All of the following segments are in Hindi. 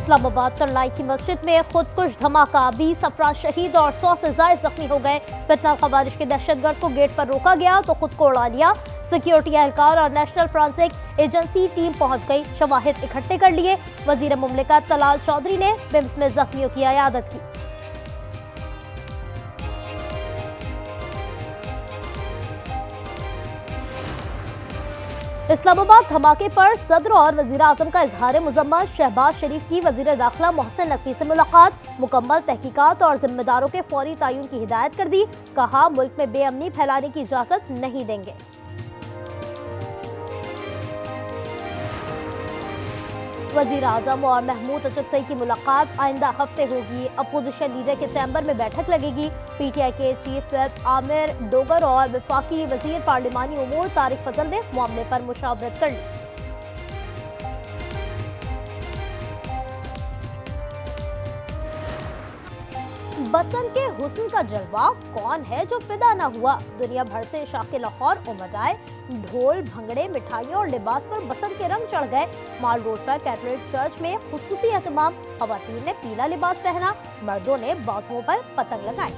इस्लामाबाद तरलाई की मस्जिद में खुदकुश धमाका, 20 अफराद शहीद और 100 से ज्यादा जख्मी हो गए। फितना खवारिश के दहशतगर्द को गेट पर रोका गया तो खुद को उड़ा लिया। सिक्योरिटी एहलकार और नेशनल फॉरेंसिक एजेंसी टीम पहुंच गई, शवाहिद इकट्ठे कर लिए। वजीर मुमलिकत तलाल चौधरी ने बिम्स में जख्मियों की इयादत की। इस्लामाबाद धमाके पर सदर और वजीर आजम का इजहार मुजम्मत, शहबाज शरीफ की वजीर दाखिला मोहसिन नकवी से मुलाकात, मुकम्मल तहकीकात और जिम्मेदारों के फौरी तयन की हिदायत कर दी। कहा मुल्क में बेअमनी फैलाने की इजाजत नहीं देंगे। वजीर आजम और महमूद अजहर की मुलाकात आइंदा हफ्ते होगी। अपोजिशन लीडर के चैम्बर में बैठक लगेगी। पीटीआई के चीफ व्हिप आमिर डोगर और वफाकी वजीर पार्लिमानी उमूर तारिक फजल ने मामले पर मुशावरत कर ली। बसन के हुस्न का जलवा, कौन है जो फिदा ना हुआ। दुनिया भर से शाके लाहौर उमड़ आए। ढोल, भंगड़े, मिठाइयों और लिबास पर बसन के रंग चढ़ गए। माल रोड पर कैथोलिक चर्च में खुसूसी एहतमाम, खवातीन ने पीला लिबास पहना, मर्दों ने बाजुओं पर पतंग लगाई।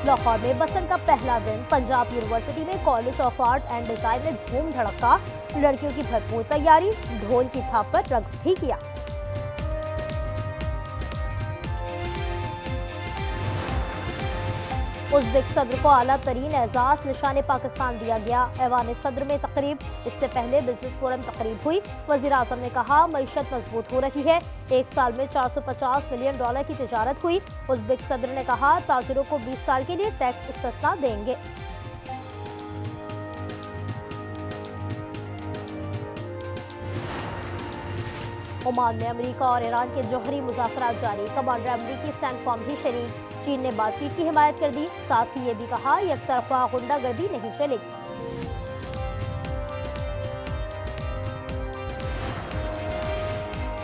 लाहौर में बसन का पहला दिन, पंजाब यूनिवर्सिटी में college of art and design में धूम धड़का, लड़कियों की भरपूर तैयारी, ढोल की थाप पर रक्स भी किया। उज़्बेक सदर को आला तरीन एजाज निशान पाकिस्तान दिया गया। ऐवान सदर में तकरीब, इससे पहले बिजनेस फोरम तकरीब हुई। वजीर आजम ने कहा मईशत मजबूत हो रही है। एक साल में $450 मिलियन की तिजारत हुई। उज़्बेक सदर ने कहा ताजिरों को 20 साल के लिए टैक्स इस्तिस्ना देंगे। ओमान में अमेरिका और ईरान के जौहरी मुज़ाकरात जारी, कमांडर अमेरिकी सेंटकॉम भी शरीक। चीन ने बातचीत की हिमायत कर दी, साथ ही ये भी कहा एकतरफा गुंडागर्दी नहीं चलेगी।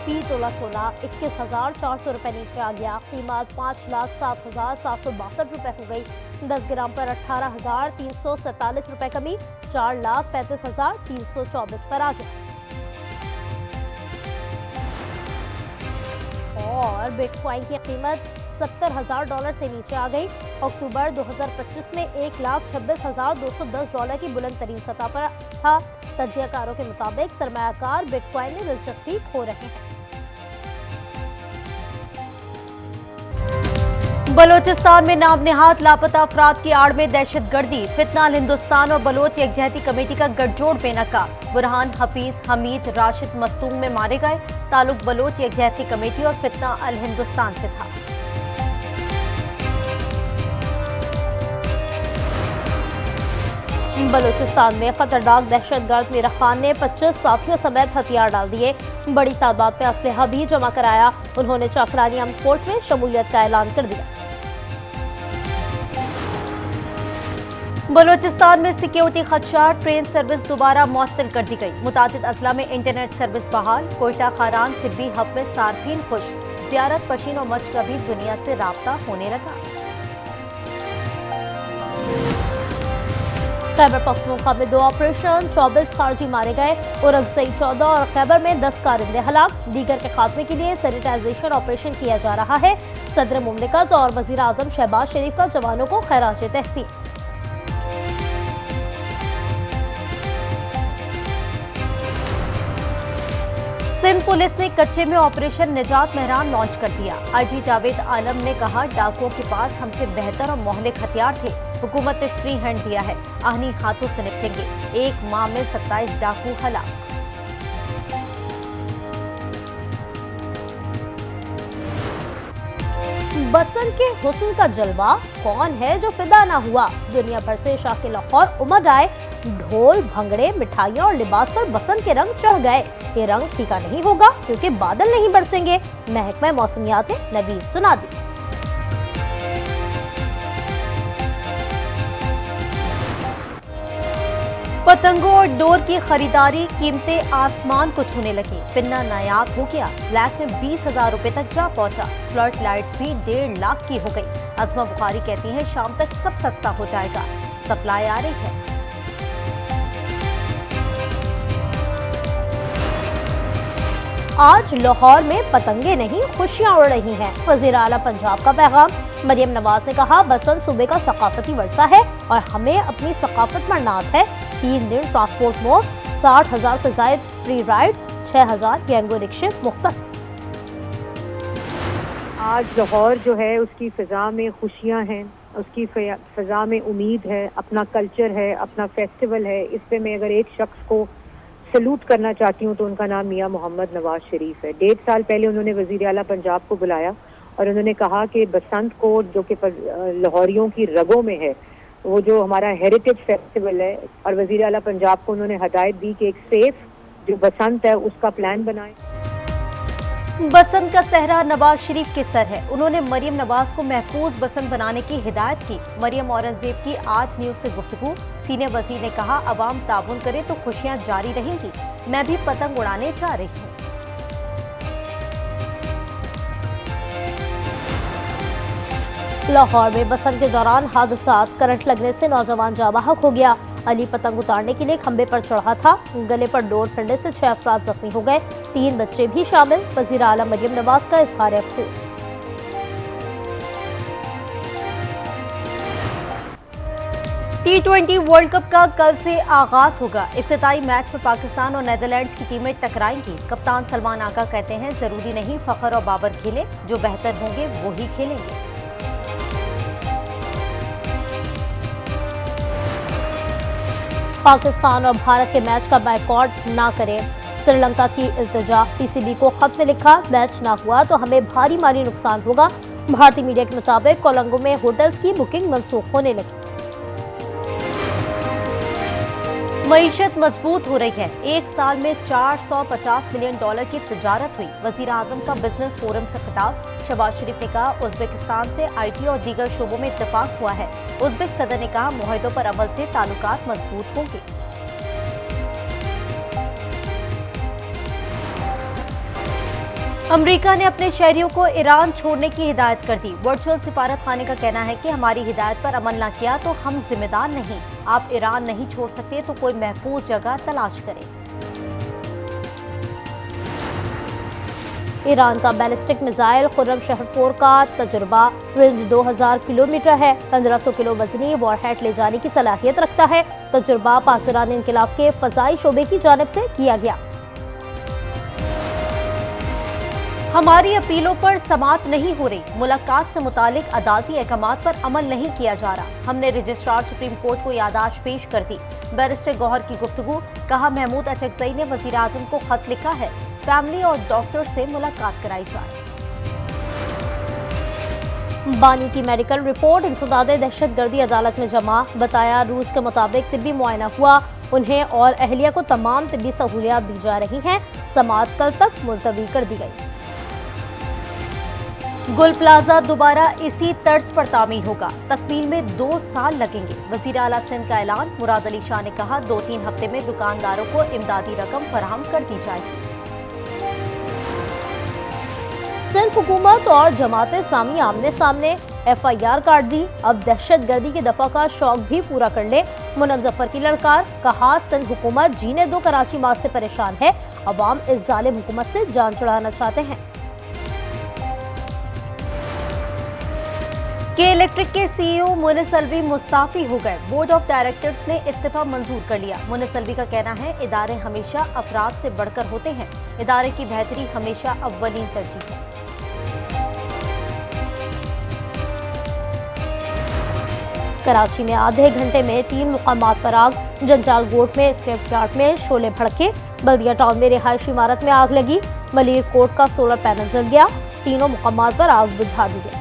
फी तोला सोना 21,400 रुपए नीचे आ गया। कीमत 5,07,762 रुपए हो गई। 10 ग्राम पर 18,347 रुपए कमी, 4,35,324 पर आ गया। और बिटकॉइन की कीमत $70,000 से नीचे आ गई। अक्टूबर 2025 में $1,26,210 की बुलंद तरीन सतह पर था। तज्जियाकारों के मुताबिक सरमायाकार बिटकॉइन में दिलचस्पी खो रहे हैं। बलोचिस्तान में नाम नेहाद लापता अफराद की आड़ में दहशतगर्दी, फितना अल हिंदुस्तान और बलोच यकजहती कमेटी का गठजोड़ बेनकाब। बुरहान, हफीज, हमीद, राशिद मस्तूम में मारे गए। ताल्लुक बलोच यकजहती कमेटी और फितना अल हिंदुस्तान से था। बलूचिस्तान में खतरनाक दहशतगर्द मीरा खान ने 25 साथियों समेत हथियार डाल दिए। बड़ी तादाद में असलहा भी जमा कराया। उन्होंने चाकरानी आर्म्ड फोर्स में शमूलियत का ऐलान कर दिया। बलूचिस्तान में सिक्योरिटी खदशा, ट्रेन सर्विस दोबारा मुअत्तल कर दी गई। मुतादिद अजला में इंटरनेट सर्विस बहाल। कोयटा, खारान, सिब्बी हब में सार्फिन खुश। जियारत पशीन और मच का भी दुनिया से राब्ता होने लगा। खैबर पख्तूनख्वा में 2 ऑपरेशन, 24 खारजी मारे गए। उरगजई 14 और खैबर में 10 कारिंदे हलाक। दीगर के खात्मे के लिए सैनिटाइजेशन ऑपरेशन किया जा रहा है। सदर मुमलिकत और वजीर आजम शहबाज शरीफ का जवानों को खैराज तहसीन। सिंध पुलिस ने कच्चे में ऑपरेशन निजात मेहरान लॉन्च कर दिया। आईजी जावेद आलम ने कहा डाकुओं के पास हमसे बेहतर और मोहलिक हथियार थे। हुकूमत ने फ्री हैंड दिया है, आहनी हाथों से निपटेंगे। एक माह में 27 डाकू हलाक। बसन के हुस्न का जलवा, कौन है जो फिदा ना हुआ। दुनिया भर से शाके लाहौर उमड़ आए। ढोल, भंगड़े, मिठाइयाँ और लिबास पर बसन के रंग चढ़ गए। ये रंग फीका नहीं होगा क्योंकि बादल नहीं बरसेंगे। महकमा मौसमियात ने नबी सुना दी। पतंगों और डोर की खरीदारी, कीमतें आसमान को छूने लगी। पिन्ना नायाब हो गया। ब्लैक में 20,000 रुपए तक जा पहुंचा। फ्लड लाइट्स भी 1.5 लाख की हो गई। अजमा बुखारी कहती हैं शाम तक सब सस्ता हो जाएगा। सप्लाई आ रही है। आज लाहौर में पतंगे नहीं खुशियां उड़ रही हैं। वज़ीर आला पंजाब का पैगाम। मरियम नवाज ने कहा, बसंत सूबे का सकाफती वर्षा है और हमें अपनी सकाफत पर नाज है। 3 दिन ट्रांसपोर्ट मोड, 60,000 से ज्यादा फ्री राइड्स, 6,000 गैंगो रिक्शे मुख्तस। आज लाहौर जो है उसकी फ़िज़ा में खुशियाँ हैं, उसकी फ़िज़ा में उम्मीद है, अपना कल्चर है, अपना फेस्टिवल है। इस पे मैं अगर एक शख्स को सलूट करना चाहती हूँ तो उनका नाम मियाँ मोहम्मद नवाज शरीफ है। 1.5 साल पहले उन्होंने वज़ीर आला पंजाब को बुलाया और उन्होंने कहा कि बसंत को जो कि लाहौरियों की रगों में है, वो जो हमारा हेरिटेज फेस्टिवल है, और वज़ीर आला पंजाब को उन्होंने हदायत दी कि एक सेफ जो बसंत है उसका प्लान बनाएं। बसंत का सहरा नवाज शरीफ के सर है। उन्होंने मरियम नवाज को महफूज बसंत बनाने की हिदायत की। मरियम औरंगजेब की आज न्यूज से गुफ्तगू। सीनियर वजीर ने कहा, अवाम ताबुन करे तो खुशियां जारी रहेंगी। मैं भी पतंग उड़ाने जा रही हूँ। लाहौर में बसंत के दौरान हादसा, करंट लगने से नौजवान जाँ बहक हो गया। अली पतंग उतारने के लिए खंबे पर चढ़ा था, गले पर डोर फंडे से 6 अफराद जख्मी हो गए, 3 बच्चे भी शामिल। वज़ीर आला मरियम नवाज का इज़हार अफसोस। T20 वर्ल्ड कप का कल से आगाज होगा। इफ्तिताई मैच में पाकिस्तान और नीदरलैंड्स की टीमें टकराएंगी। कप्तान सलमान आगा कहते हैं, जरूरी नहीं फखर और बाबर खेलें, जो बेहतर होंगे वो ही खेलेंगे। पाकिस्तान और भारत के मैच का बायकॉट ना करें, श्रीलंका की इल्तिजा। पीसीबी को खत में लिखा, मैच ना हुआ तो हमें भारी माली नुकसान होगा। भारतीय मीडिया के मुताबिक कोलंबो में होटल्स की बुकिंग मनसूख होने लगी। मईशत मजबूत हो रही है। एक साल में $450 मिलियन की तिजारत हुई। वजीर आजम का बिजनेस फोरम से खिताब। शहबाज शरीफ ने कहा, उज्बेकिस्तान से आईटी और दीगर शोबों में इत्तेफाक हुआ है। उज्बेक सदर ने कहा, मुआहदों पर अमल से ताल्लुकात मजबूत होंगे। अमेरिका ने अपने शहरियों को ईरान छोड़ने की हिदायत कर दी। वर्चुअल सिफारत खाने का कहना है कि हमारी हिदायत पर अमल न किया तो हम जिम्मेदार नहीं। आप ईरान नहीं छोड़ सकते तो कोई महफूज जगह तलाश करें। ईरान का बैलिस्टिक मिसाइल खुर्रम शहर 4 का तजुर्बा। रेंज 2000 किलोमीटर है, 1500 किलो वजनी वॉरहेड ले जाने की सलाहियत रखता है। तजुर्बा पासरान इनकलाब के फजाई शोबे की जानिब से किया गया। हमारी अपीलों पर समाअत नहीं हो रही। मुलाकात से मुतालिक अदालती अहकामात पर अमल नहीं किया जा रहा। हमने रजिस्ट्रार सुप्रीम कोर्ट को यादाश्त पेश कर दी। बैरिस्टर गौहर की गुफ्तगू। कहा, महमूद अचकजई ने वजीर आजम को खत लिखा है, फैमिली और डॉक्टर से मुलाकात कराई जाए। बानी की मेडिकल रिपोर्ट। इंसदादे दहशतगर्दी अदालत में जमा। बताया, रूस के मुताबिक तिब्बी मुआयना हुआ। उन्हें और अहलिया को तमाम तिब्बी सहूलियात दी जा रही हैं। समाअत कल तक मुलतवी कर दी गई। गुल प्लाजा दोबारा इसी तर्ज पर तामीर होगा। तकमील में 2 साल लगेंगे। वजीर आला सिंध का ऐलान। मुराद अली शाह ने कहा, 2-3 हफ्ते में दुकानदारों को इमदादी रकम फराहम कर दी जाएगी। सिंध हुकूमत और जमात इस्लामी आमने सामने। FIR काट दी। अब दहशतगर्दी के दफा का शौक भी पूरा कर ले। मुनम जफर की ललकार। कहा, सिंध हुकूमत जीने दो कराची मार्च से परेशान है। अवाम इस जालिम हुकूमत से जान छुड़ाना चाहते हैं। के इलेक्ट्रिक के CEO मुनिस अलवी मुस्ताफी हो गए। बोर्ड ऑफ डायरेक्टर्स ने इस्तीफा मंजूर कर लिया। मुनिस अलवी का कहना है, इदारे हमेशा अफराद से बढ़कर होते हैं। इदारे की बेहतरी हमेशा अव्वलीन तरजीह है। कराची में आधे घंटे में 3 मुकामात पर आग। जंजाल गोट में स्क्रैप यार्ड में शोले भड़के। बल्दिया टाउन में रिहायशी इमारत में आग लगी। मलिर कोट का सोलर पैनल जल गया। तीनों मुकामात पर आग बुझा दी गई।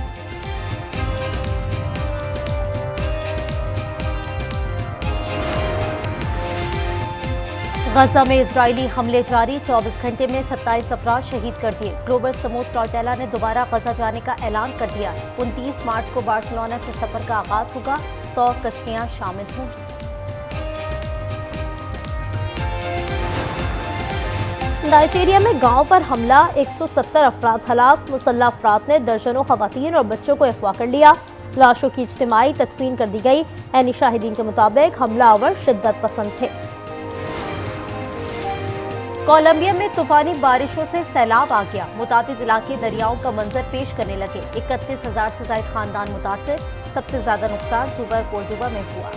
गजा में इजरायली हमले जारी। 24 घंटे में 27 अफराद शहीद कर दिए। ग्लोबल समूह टॉर्टेला ने दोबारा गजा जाने का ऐलान कर दिया। 29 मार्च को बार्सिलोना से सफर का आगाज होगा। 100 कश्तियां शामिल होंगी। नाइजीरिया में गांव पर हमला। 170 अफराद हलाक। मुसल्लह अफराद ने दर्जनों खवातीन और बच्चों को अगवा कर लिया। लाशों की इज्तिमाई तदफीन कर दी गई। ऐनी शाहिदीन के मुताबिक हमलावर शिद्दत पसंद थे। कोलंबिया में तूफानी बारिशों से सैलाब आ गया। मुतादिद इलाके दरियाओं का मंजर पेश करने लगे। 31,000 से ज्यादा खानदान मुतासिर। सबसे ज्यादा नुकसान सूबा कोर्डोबा में हुआ।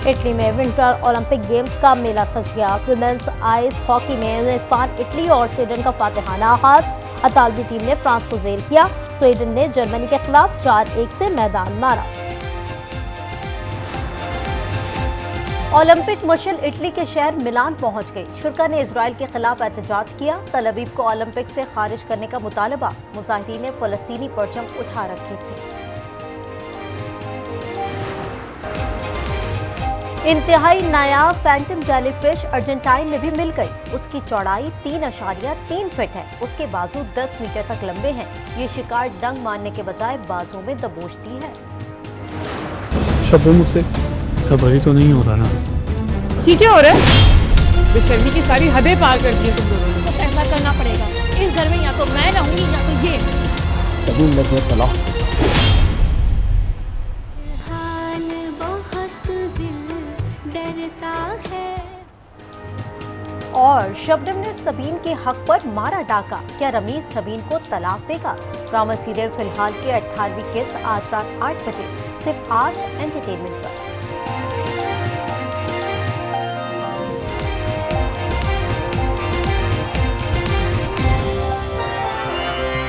इटली में विंटर ओलंपिक गेम्स का मेला सज गया। विमेंस आइस हॉकी में मेजबान इटली और स्वीडन का फातिहाना आगाज। अतालवी टीम ने फ्रांस को जेल किया। स्वीडन ने जर्मनी के खिलाफ 4-1 से मैदान मारा। ओलंपिक मुश्किल इटली के शहर मिलान पहुंच गई। शुरा ने इजराइल के खिलाफ एहतजाज किया। तल अवीव को ओलंपिक से खारिज करने का मुतालबा। मुजाहिदीन ने फलस्तीनी परचम उठा रखे थे। इंतहाई नायाब फैंटम जेलीफिश अर्जेंटाइन में भी मिल गई। उसकी चौड़ाई 3.3 फीट है। उसके बाजू 10 मीटर तक लंबे हैं। ये शिकार डंग मारने के बजाय बाजू में दबोचती है। शब्बों मुझसे सब्र तो नहीं हो रहा ना। ठीक है हो रहा है। बेशर्मी की सारी हदें पार कर दी तुम दोनों ने। तो फैसला करना पड़ेगा। इस घर में या तो मैं रहूंगी या तो ये। सभी में तलाक। और शबनम ने सबीन के हक पर मारा डाका। क्या रमीज सबीन को तलाक देगा? ड्रामा सीरियल फिलहाल के 18वीं किस्त आज रात 8 बजे सिर्फ आज एंटरटेनमेंट पर।